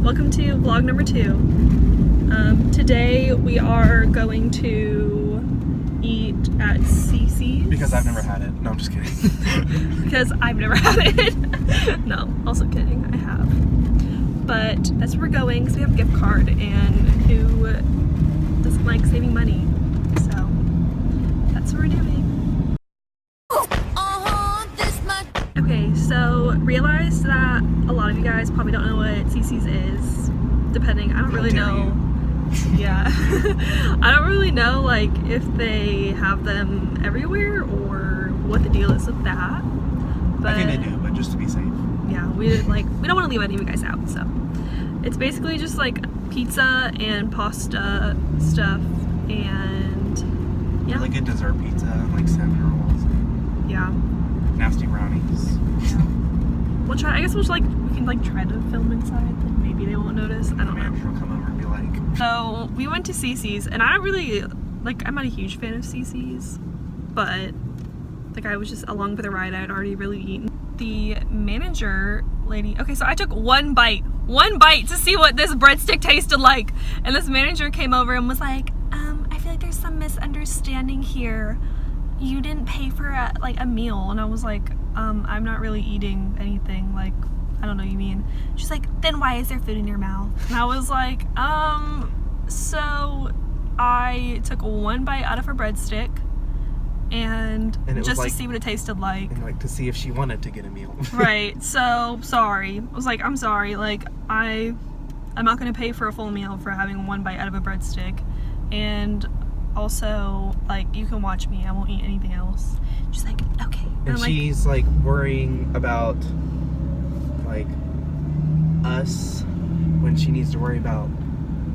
welcome to vlog number 2. Today we are going to eat at CICI'S. Because I've never had it. No, I'm just kidding. Because I've never had it. No, also kidding, I have. But that's where we're going because we have a gift card, and who doesn't like saving money? So that's what we're doing. Okay, so realize that a lot of you guys probably don't know what CICI'S is, depending, I don't really know. Yeah. I don't really know like if they have them everywhere or what the deal is with that. But I think they do, but just to be safe. Yeah, we don't want to leave any of you guys out, so it's basically just like pizza and pasta stuff and yeah. Really good dessert pizza and like cinnamon rolls and yeah. nasty brownies. Yeah. We'll try. I guess we can like try to film inside. Like maybe they won't notice. I don't know. Manager will come over and be like. So we went to CICI'S, and I don't really like. I'm not a huge fan of CICI'S, but the guy was just along for the ride. I had already really eaten. The manager lady. Okay, so I took one bite to see what this breadstick tasted like, and this manager came over and was like, I feel like there's some misunderstanding here. You didn't pay for a meal. And I was like, I'm not really eating anything, like, I don't know what you mean. She's like, then why is there food in your mouth? And I was like, so I took one bite out of her breadstick and just to see what it tasted like. And like to see if she wanted to get a meal. Right, so sorry. I was like, I'm sorry, like I'm not gonna pay for a full meal for having one bite out of a breadstick. And also, like, you can watch me, I won't eat anything else. She's like, okay. And she's like worrying about like us when she needs to worry about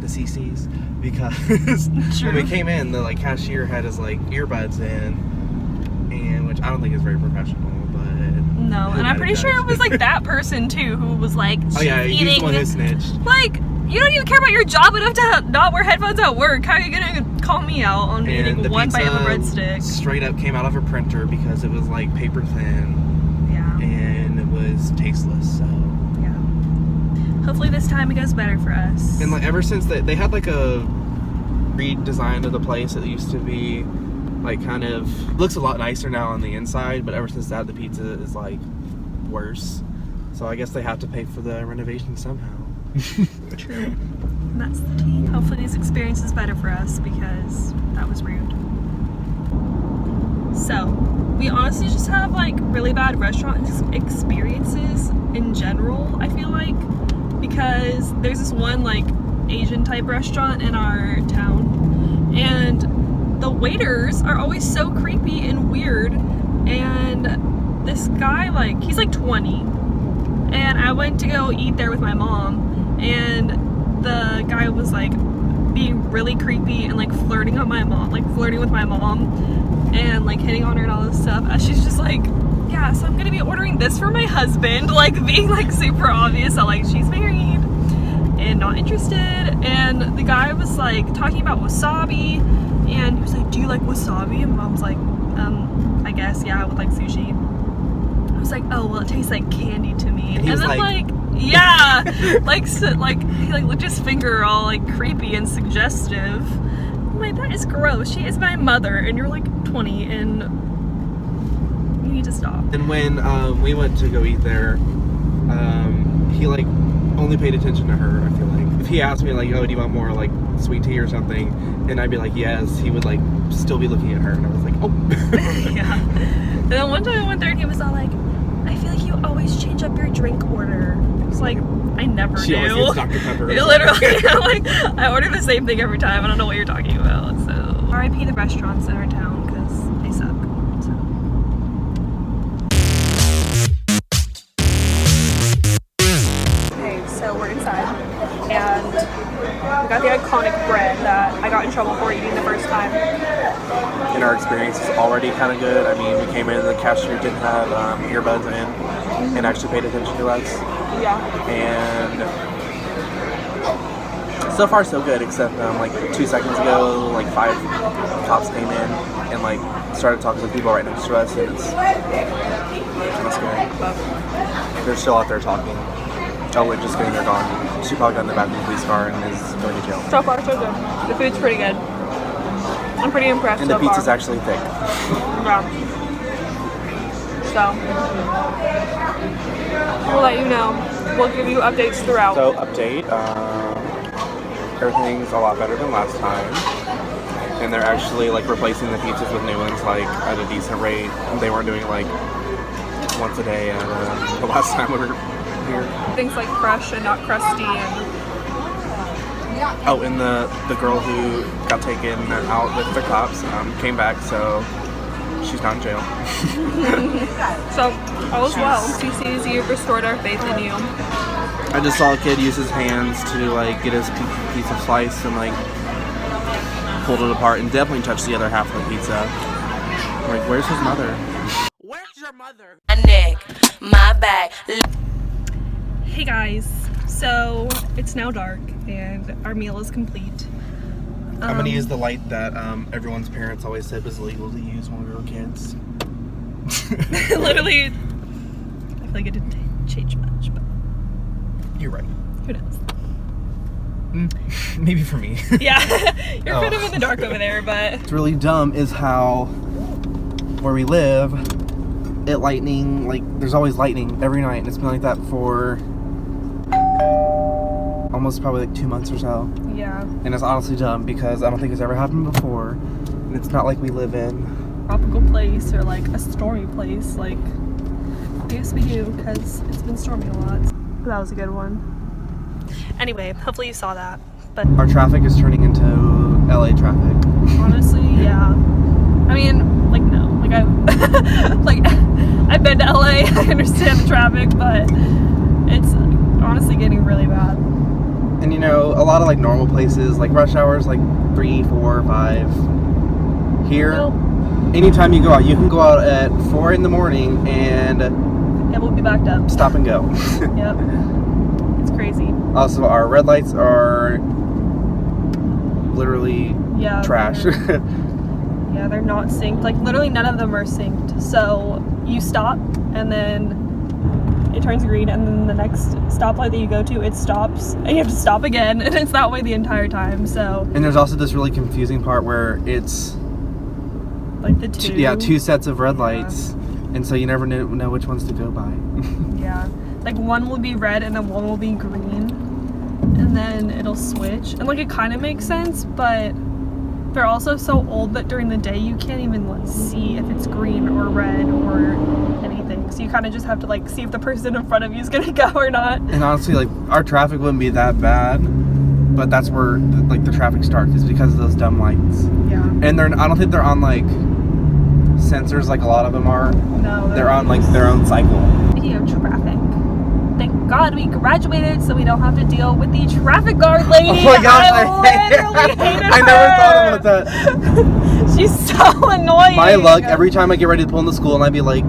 the CICI'S, because when we came in, the like cashier had his like earbuds in, and which I don't think is very professional, but no. And I'm pretty sure it was like that person too who was like, oh yeah, he's the one who snitched. Like, you don't even care about your job enough to not wear headphones at work. How are you gonna call me out on eating one bite of a breadstick? Straight up came out of her printer because it was like paper thin. Yeah. And it was tasteless, so. Yeah. Hopefully this time it goes better for us. And like ever since they had like a redesign of the place. It used to be like kind of, looks a lot nicer now on the inside, but ever since that the pizza is like worse. So I guess they have to pay for the renovation somehow. True. And that's the tea. Hopefully this experience is better for us because that was rude. So, we honestly just have like really bad restaurant experiences in general, I feel like, because there's this one like Asian type restaurant in our town, and the waiters are always so creepy and weird, and this guy, like, he's like 20, and I went to go eat there with my mom, and the guy was like being really creepy and like flirting with my mom and like hitting on her and all this stuff. And she's just like, yeah, so I'm gonna be ordering this for my husband, like being like super obvious that like she's married and not interested. And the guy was like talking about wasabi, and he was like, do you like wasabi? And Mom's like, I guess, yeah, I would like sushi. I was like, oh, well, it tastes like candy to me. And then like yeah, like he like licked his finger all like creepy and suggestive. I'm like, that is gross. She is my mother, and you're like 20, and you need to stop. And when we went to go eat there, he like only paid attention to her. I feel like if he asked me like, oh, do you want more like sweet tea or something, and I'd be like, yes, he would like still be looking at her, and I was like, oh. Yeah. And then one time I went there and he was all like, I feel like you always change up your drink order. It's like, I never do. She always gets Dr. Pepper. Literally, like, I order the same thing every time. I don't know what you're talking about. So, RIP the restaurants in our town because they suck. So. Okay, so we're inside, and we got the iconic bread that I got in trouble for eating the first time. And our experience is already kind of good. I mean, we came in, the cashier didn't have earbuds in and actually paid attention to us. Yeah. And so far so good, except like 2 seconds ago, like 5 cops came in and like started talking to people right next to us, and it's kind of scary. They're still out there talking. Oh, and just kidding, they're gone. She probably got in the back of the police car and is going to jail. So far, so good. The food's pretty good. I'm pretty impressed and so the pizza's far. actually thick. Yeah. So, we'll let you know. We'll give you updates throughout. So, update. Everything's a lot better than last time. And they're actually like replacing the pizzas with new ones like at a decent rate. They weren't doing it like once a day the last time we were here. Things like fresh and not crusty. And oh, and the girl who got taken out with the cops came back, so she's not in jail. So, all is well. CICI'S, you've restored our faith in you. I just saw a kid use his hands to like get his piece of slice and like pulled it apart and definitely touched the other half of the pizza. I'm like, where's his mother? Where's your mother? A neck, my back. Hey guys, so it's now dark and our meal is complete. I'm gonna use the light that everyone's parents always said was illegal to use when we were kids. Literally, I feel like it didn't change much, but you're right. Who knows? Maybe for me. Yeah, you're kind of in the dark over there, but it's really dumb is how where we live, there's always lightning every night, and it's been like that for almost probably like 2 months or so. Yeah. And it's honestly dumb because I don't think it's ever happened before, and it's not like we live in tropical place or like a stormy place. Like, I guess we do because it's been storming a lot. That was a good one. Anyway, hopefully you saw that. But our traffic is turning into LA traffic. Honestly, yeah. I mean, like no, like I've been to LA. I understand the traffic, but it's honestly getting really bad. And you know, a lot of like normal places, like rush hours, like 3, 4, 5. Here, anytime you go out, you can go out at 4 in the morning and it will be backed up. Stop and go. Yep. It's crazy. Also, our red lights are literally trash. Yeah, they're not synced. Like, literally none of them are synced. So, you stop, and then it turns green, and then the next stoplight that you go to, it stops, and you have to stop again, and it's that way the entire time, so. And there's also this really confusing part where it's like the two sets of red lights, and so you never know which ones to go by. Yeah. Like, one will be red, and then one will be green, and then it'll switch. And, like, it kind of makes sense, but they're also so old that during the day you can't even like see if it's green or red or anything. So you kind of just have to like see if the person in front of you is gonna go or not. And honestly, like our traffic wouldn't be that bad, but that's where like the traffic starts is because of those dumb lights. Yeah. And I don't think they're on like sensors like a lot of them are. No. They're on like their own cycle. Video traffic. Thank God we graduated so we don't have to deal with the traffic guard lady. Oh my gosh, I literally hated her. I never thought about that. She's so annoying. My luck, every time I get ready to pull into school and I'd be like,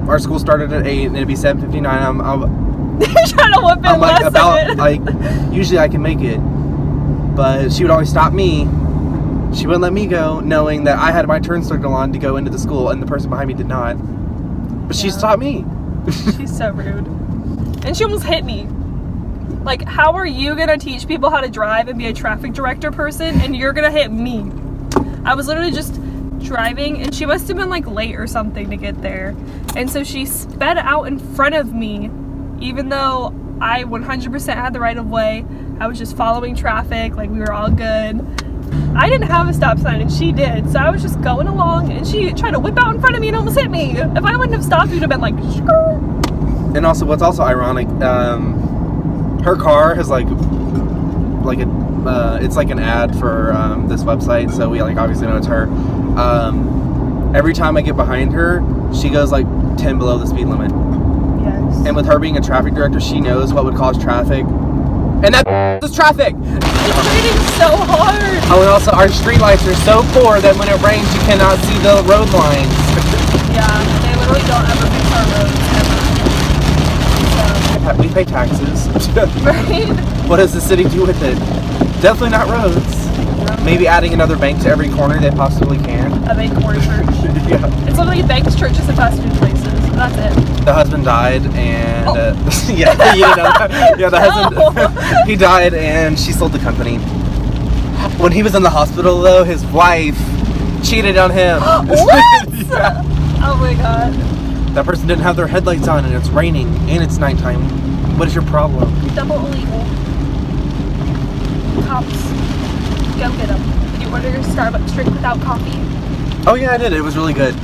our school started at 8 and it'd be 7:59. I'm trying to whip in less of it. Like, usually I can make it. But she would always stop me. She wouldn't let me go, knowing that I had my turn signal on to go into the school and the person behind me did not. But she stopped me. She's so rude. And she almost hit me. Like, how are you gonna teach people how to drive and be a traffic director person and you're gonna hit me? I was literally just driving and she must have been like late or something to get there. And so she sped out in front of me, even though I 100% had the right of way. I was just following traffic, like we were all good. I didn't have a stop sign and she did, so I was just going along and she tried to whip out in front of me and almost hit me. If I wouldn't have stopped, you'd have been like, Shkrr. And also, what's also ironic, her car has like it's like an ad for this website, so we like obviously know it's her. Every time I get behind her, she goes like 10 below the speed limit. Yes. And with her being a traffic director, she knows what would cause traffic. And that is traffic! It's raining so hard! Oh, and also our street lights are so poor that when it rains, you cannot see the road lines. Yeah, they literally don't ever fix our roads, ever. So. We pay taxes. Right? What does the city do with it? Definitely not roads. Yeah. Maybe adding another bank to every corner they possibly can. A bank or church. Yeah. It's literally banks, churches, and fast food places. That's it. The husband died, and yeah, you know, yeah, the husband he died, and she sold the company. When he was in the hospital, though, his wife cheated on him. What? Yeah. Oh my god. That person didn't have their headlights on, and it's raining, and it's nighttime. What is your problem? Double illegal. Cops. Go get them. Did you order your Starbucks drink without coffee? Oh yeah, I did. It was really good.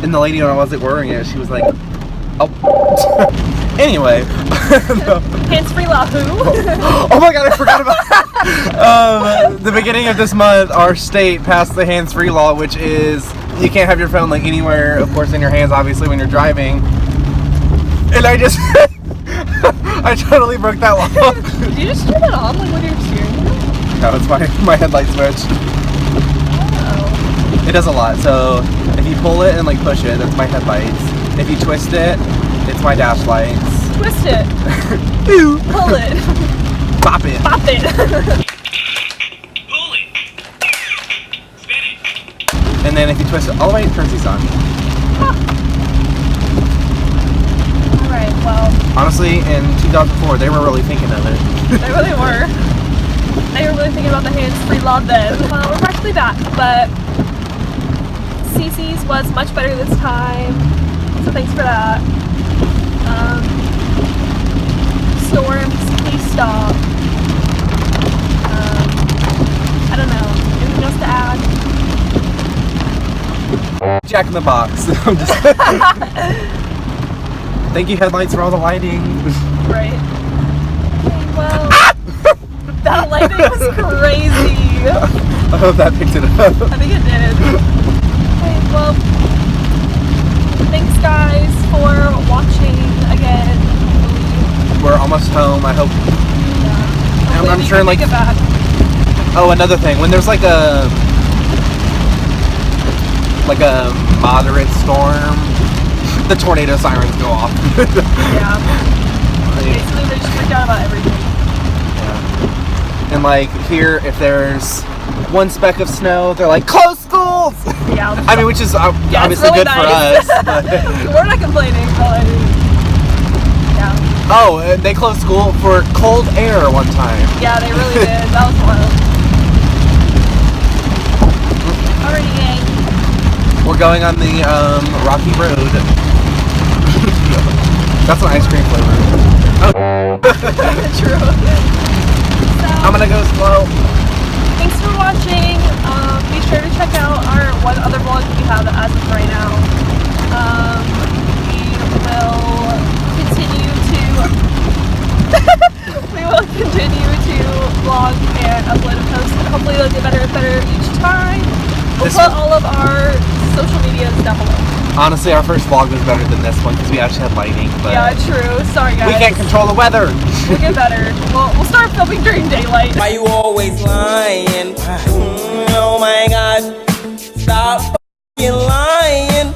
And the lady when I wasn't wearing it, she was like, oh. Anyway. Hands-free Lahu. Oh my god, I forgot about the beginning of this month, our state passed the hands-free law, which is you can't have your phone like anywhere, of course, in your hands, obviously, when you're driving. And I just, I totally broke that law. Did you just turn it on like when you're steering it? No, it's my headlight switch. Oh. It does a lot. So if you pull it and like push it, that's my headlights. If you twist it, it's my dash lights. Twist it. Pull it. Bop it. Bop it. Pull it. Spin it. And then if you twist it all the way, it turns these on. Alright, well. Honestly, in 2004, they were really thinking of it. They really were. They were really thinking about the hands-free law then. Well, we're practically back, but CICI'S was much better this time, so thanks for that. Storms, please stop. I don't know. Anything else to add? Jack in the Box. I'm just Thank you, headlights, for all the lighting. Right. Okay, well, that lighting was crazy. I hope that picked it up. I think it did. Okay, well, thanks guys for watching again. We're almost home, I hope. Yeah. I'm Hopefully we sure, can like- make it back. Oh, another thing, when there's like a moderate storm, the tornado sirens go off. Yeah. Basically, they just freak out about everything. And like here, if there's one speck of snow, they're like, close schools! Yeah. I mean, which is Yeah, it's obviously really good nice. for us. But We're not complaining, but yeah. oh, they closed school for cold air one time. Yeah, they really did. That was wild. Alrighty, gang. We're going on the rocky road. That's an ice cream flavor. Oh. True. So, I'm gonna go slow. thanks for watching. Be sure to check out our one other vlog we have as of right now. We will continue to vlog and upload and post, and hopefully they'll get better and better each time. We'll This put one- all of our social medias down below. Honestly, our first vlog was better than this one because we actually had lighting. But Yeah, true. Sorry, guys. we can't control the weather. We'll get better. We'll start filming during daylight. Why you always lying? Oh my god. Stop f***ing lying.